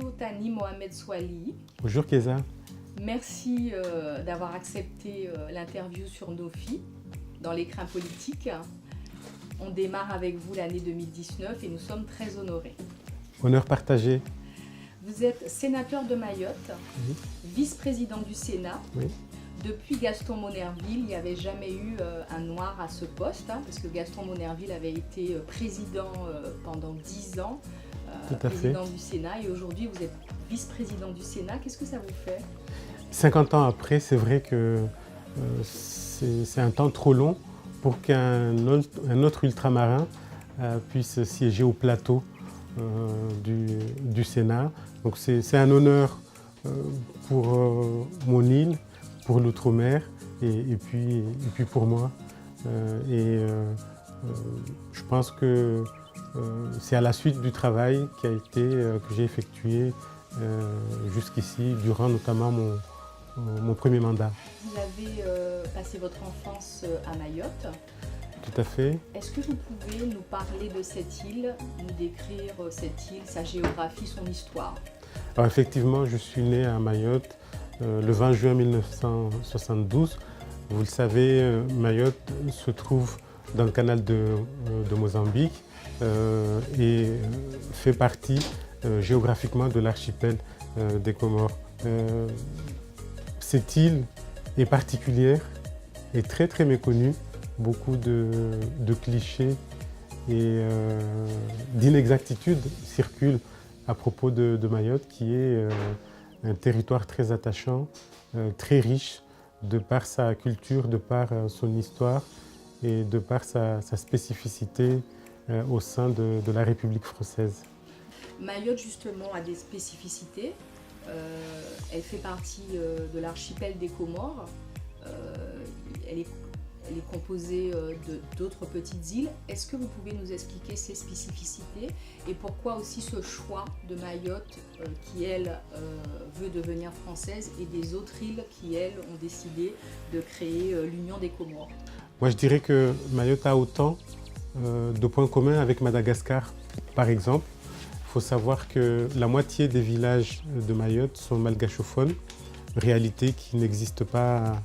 Bonjour Tani Mohamed Swali. Bonjour Keza. Merci d'avoir accepté l'interview sur Nofi dans l'écrin politique. On démarre avec vous l'année 2019 et nous sommes très honorés. Honneur partagé. Vous êtes sénateur de Mayotte, Oui. vice-président du Sénat. Oui. Depuis Gaston Monnerville, il n'y avait jamais eu un noir à ce poste, parce que Gaston Monnerville avait été président pendant 10 ans, président du Sénat, et aujourd'hui vous êtes vice-président du Sénat. Qu'est-ce que ça vous fait? 50 ans après, c'est vrai que c'est un temps trop long pour qu'un autre ultramarin puisse siéger au plateau du Sénat. Donc c'est un honneur pour mon île, pour l'outre-mer et puis pour moi. Je pense que c'est à la suite du travail que j'ai effectué jusqu'ici, durant notamment mon premier mandat. Vous avez passé votre enfance à Mayotte. Tout à fait. Est-ce que vous pouvez nous parler de cette île, nous décrire cette île, sa géographie, son histoire? Alors effectivement, je suis né à Mayotte le 20 juin 1972. Vous le savez, Mayotte se trouve dans le canal de Mozambique et fait partie géographiquement de l'archipel des Comores. Cette île est particulière et très très méconnue. Beaucoup de clichés et d'inexactitudes circulent à propos de Mayotte, qui est un territoire très attachant, très riche, de par sa culture, de par son histoire et de par sa spécificité au sein de la République française. Mayotte, justement, a des spécificités. Elle fait partie de l'archipel des Comores. Elle est composée d'autres petites îles. Est-ce que vous pouvez nous expliquer ces spécificités et pourquoi aussi ce choix de Mayotte qui, elle, veut devenir française et des autres îles qui, elles, ont décidé de créer l'Union des Comores? Moi, je dirais que Mayotte a autant de points communs avec Madagascar, par exemple. Il faut savoir que la moitié des villages de Mayotte sont malgachophones, réalité qui n'existe pas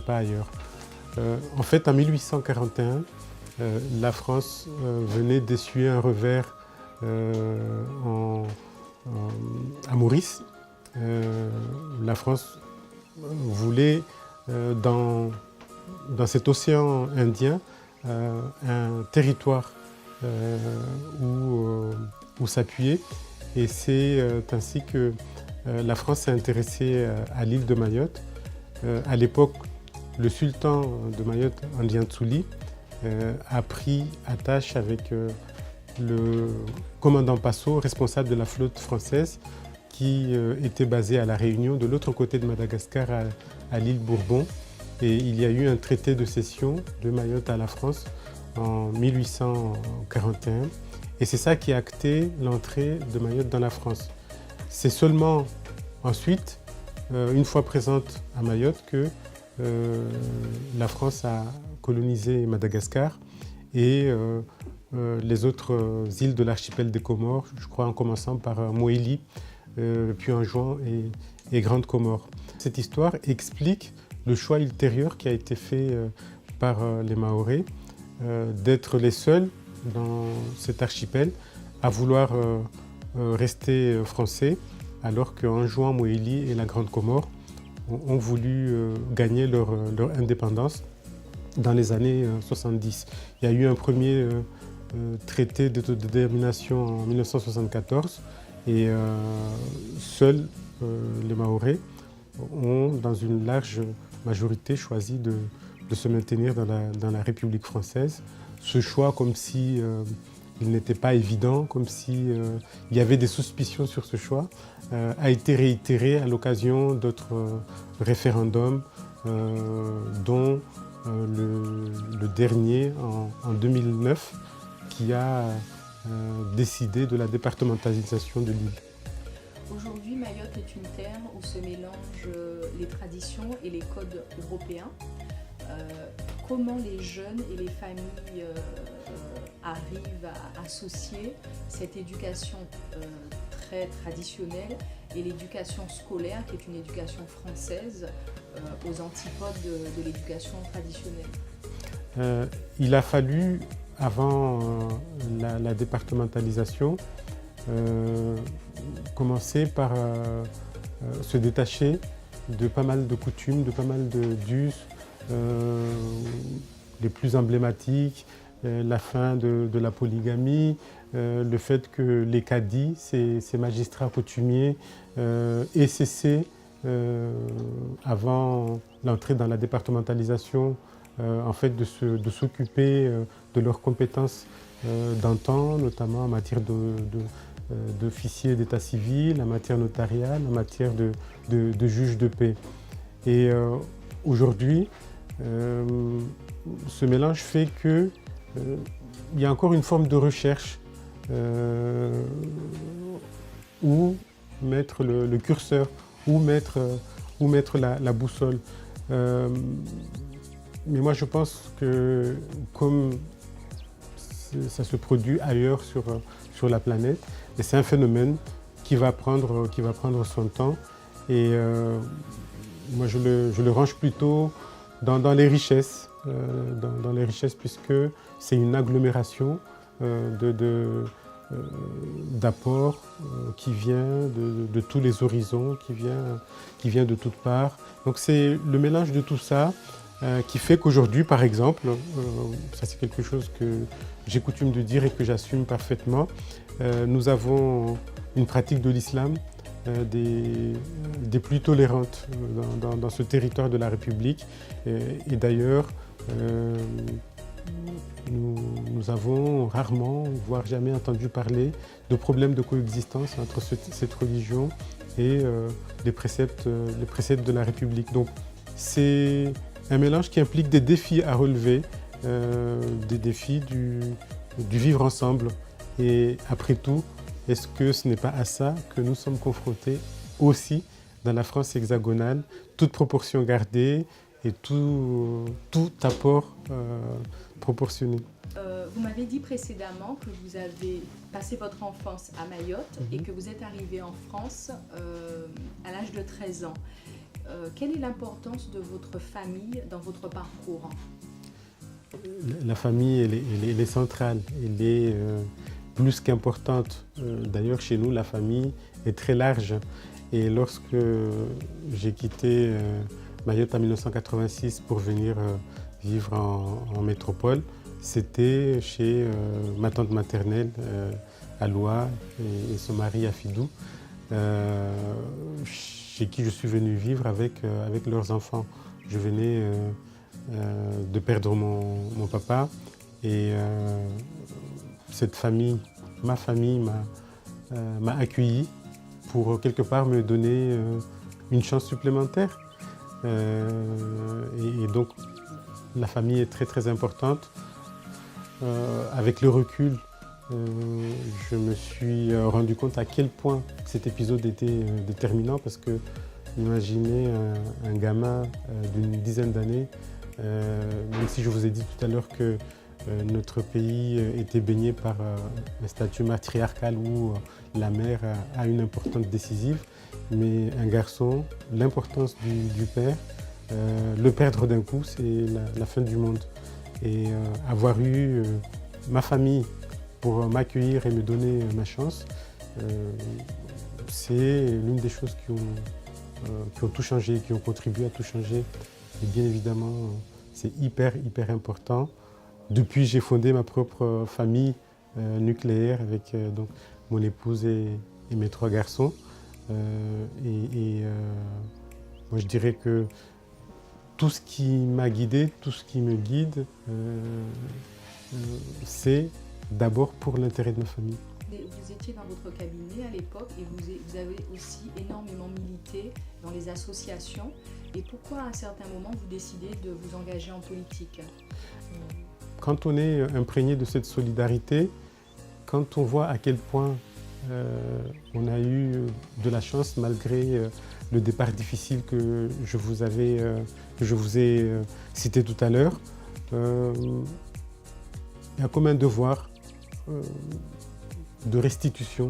ailleurs. En fait, en 1841, la France venait d'essuyer un revers à Maurice. La France voulait, dans cet océan Indien, un territoire où s'appuyer. Et c'est ainsi que la France s'est intéressée à l'île de Mayotte. À l'époque, le sultan de Mayotte, Andien Tsouli, a pris attache avec le commandant Passo, responsable de la flotte française, qui était basé à La Réunion, de l'autre côté de Madagascar, à l'île Bourbon. Et il y a eu un traité de cession de Mayotte à la France en 1841. Et c'est ça qui a acté l'entrée de Mayotte dans la France. C'est seulement ensuite, une fois présente à Mayotte, que la France a colonisé Madagascar et les autres îles de l'archipel des Comores, je crois en commençant par Moélie, puis Anjouan et Grande Comore. Cette histoire explique le choix ultérieur qui a été fait par les Mahorais d'être les seuls dans cet archipel à vouloir rester français, alors qu'Anjouan, Moélie et la Grande Comore ont voulu gagner leur indépendance dans les années 70. Il y a eu un premier traité d'autodétermination en 1974 et seuls les Mahorais ont, dans une large majorité, choisi de se maintenir dans la République française. Ce choix, comme si il n'était pas évident, comme si il y avait des suspicions sur ce choix, a été réitéré à l'occasion d'autres référendums, dont le dernier en 2009, qui a décidé de la départementalisation de l'île. Aujourd'hui, Mayotte est une terre où se mélangent les traditions et les codes européens. Comment les jeunes et les familles arrivent à associer cette éducation très traditionnelle, et l'éducation scolaire, qui est une éducation française, aux antipodes de l'éducation traditionnelle? Il a fallu, avant la départementalisation, commencer par se détacher de pas mal de coutumes, de pas mal d'us, les plus emblématiques, la fin de la polygamie, le fait que les cadis, ces magistrats coutumiers, aient cessé, avant l'entrée dans la départementalisation, en fait de s'occuper de leurs compétences d'antan, notamment en matière d'officier d'état civil, en matière notariale, en matière de juge de paix. Et aujourd'hui, ce mélange fait que il y a encore une forme de recherche où mettre le curseur, où mettre la boussole. Mais moi je pense que comme ça se produit ailleurs sur la planète, et c'est un phénomène qui va prendre son temps. Et moi je le range plutôt dans les richesses, dans les richesses, puisque c'est une agglomération d'apports qui vient de tous les horizons, qui vient de toutes parts. Donc c'est le mélange de tout ça qui fait qu'aujourd'hui, par exemple, ça c'est quelque chose que j'ai coutume de dire et que j'assume parfaitement, nous avons une pratique de l'islam des plus tolérantes dans ce territoire de la République. Et d'ailleurs, nous avons rarement, voire jamais entendu parler de problèmes de coexistence entre cette religion et les préceptes de la République. Donc c'est un mélange qui implique des défis à relever, des défis du vivre ensemble. Et après tout, est-ce que ce n'est pas à ça que nous sommes confrontés aussi dans la France hexagonale, toute proportion gardée et tout apport proportionné? Vous m'avez dit précédemment que vous avez passé votre enfance à Mayotte et que vous êtes arrivé en France à l'âge de 13 ans. Quelle est l'importance de votre famille dans votre parcours? La famille, elle est centrale, elle est plus qu'importante. D'ailleurs, chez nous, la famille est très large. Et lorsque j'ai quitté Mayotte en 1986 pour venir vivre en métropole, c'était chez ma tante maternelle, Aloua, et son mari Afidou, chez qui je suis venu vivre avec leurs enfants. Je venais de perdre mon papa et cette famille, ma famille, m'a accueilli pour quelque part me donner une chance supplémentaire. Et donc la famille est très très importante. Avec le recul, je me suis rendu compte à quel point cet épisode était déterminant, parce que imaginez un gamin d'une dizaine d'années, même si je vous ai dit tout à l'heure que notre pays était baigné par un statut matriarcal où la mère a une importance décisive, mais un garçon, l'importance du père, le perdre d'un coup, c'est la fin du monde. Et avoir eu ma famille pour m'accueillir et me donner ma chance, c'est l'une des choses qui ont tout changé, qui ont contribué à tout changer. Et bien évidemment, c'est hyper important. Depuis, j'ai fondé ma propre famille nucléaire avec donc, mon épouse et mes 3 garçons. Moi, je dirais que tout ce qui m'a guidé, tout ce qui me guide, c'est d'abord pour l'intérêt de ma famille. Vous étiez dans votre cabinet à l'époque et vous avez aussi énormément milité dans les associations. Et pourquoi à un certain moment vous décidez de vous engager en politique? Quand on est imprégné de cette solidarité, quand on voit à quel point on a eu de la chance malgré le départ difficile que je vous ai cité tout à l'heure, il y a comme un devoir de restitution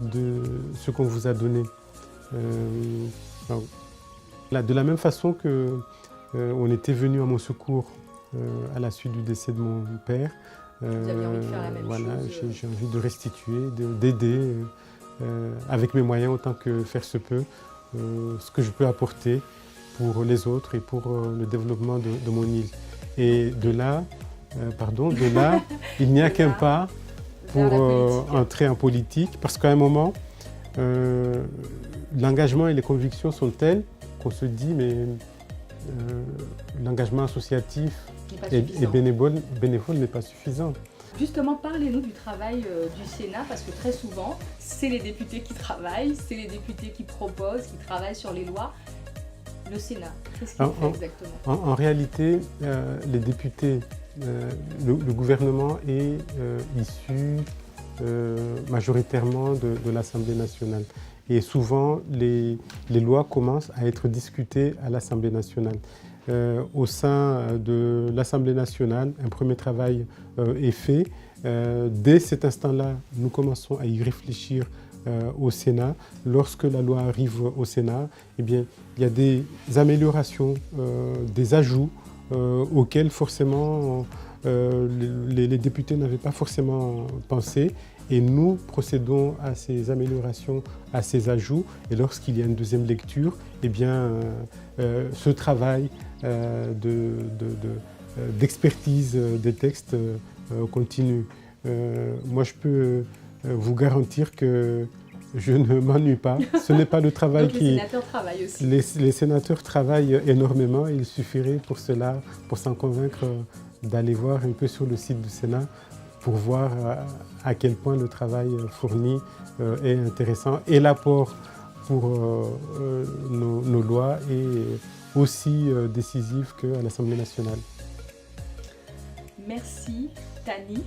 de ce qu'on vous a donné. De la même façon que on était venu à mon secours à la suite du décès de mon père, Vous aviez envie de faire la même chose. j'ai envie de restituer, d'aider avec mes moyens autant que faire se peut, ce que je peux apporter pour les autres et pour le développement de mon île. Et de là, il n'y a qu'un pas pour entrer en politique, parce qu'à un moment, l'engagement et les convictions sont tels qu'on se dit, mais l'engagement associatif et bénévole n'est pas suffisant. Justement, parlez-nous du travail du Sénat, parce que très souvent, c'est les députés qui travaillent, c'est les députés qui proposent, qui travaillent sur les lois. Le Sénat, qu'est-ce qu'il fait exactement? En réalité, les députés, le gouvernement est issu majoritairement de l'Assemblée nationale. Et souvent, les lois commencent à être discutées à l'Assemblée nationale. Au sein de l'Assemblée nationale, un premier travail est fait. Dès cet instant-là, nous commençons à y réfléchir au Sénat. Lorsque la loi arrive au Sénat, eh bien, il y a des améliorations, des ajouts auxquels forcément les députés n'avaient pas forcément pensé. Et nous procédons à ces améliorations, à ces ajouts. Et lorsqu'il y a une deuxième lecture, eh bien, ce travail d'expertise des textes continue. Moi, je peux vous garantir que je ne m'ennuie pas. Ce n'est pas le travail Donc, les sénateurs travaillent aussi. Les sénateurs travaillent énormément. Il suffirait pour cela, pour s'en convaincre, d'aller voir un peu sur le site du Sénat pour voir à quel point le travail fourni est intéressant. Et l'apport pour nos lois est aussi décisif qu'à l'Assemblée nationale. Merci, Tani.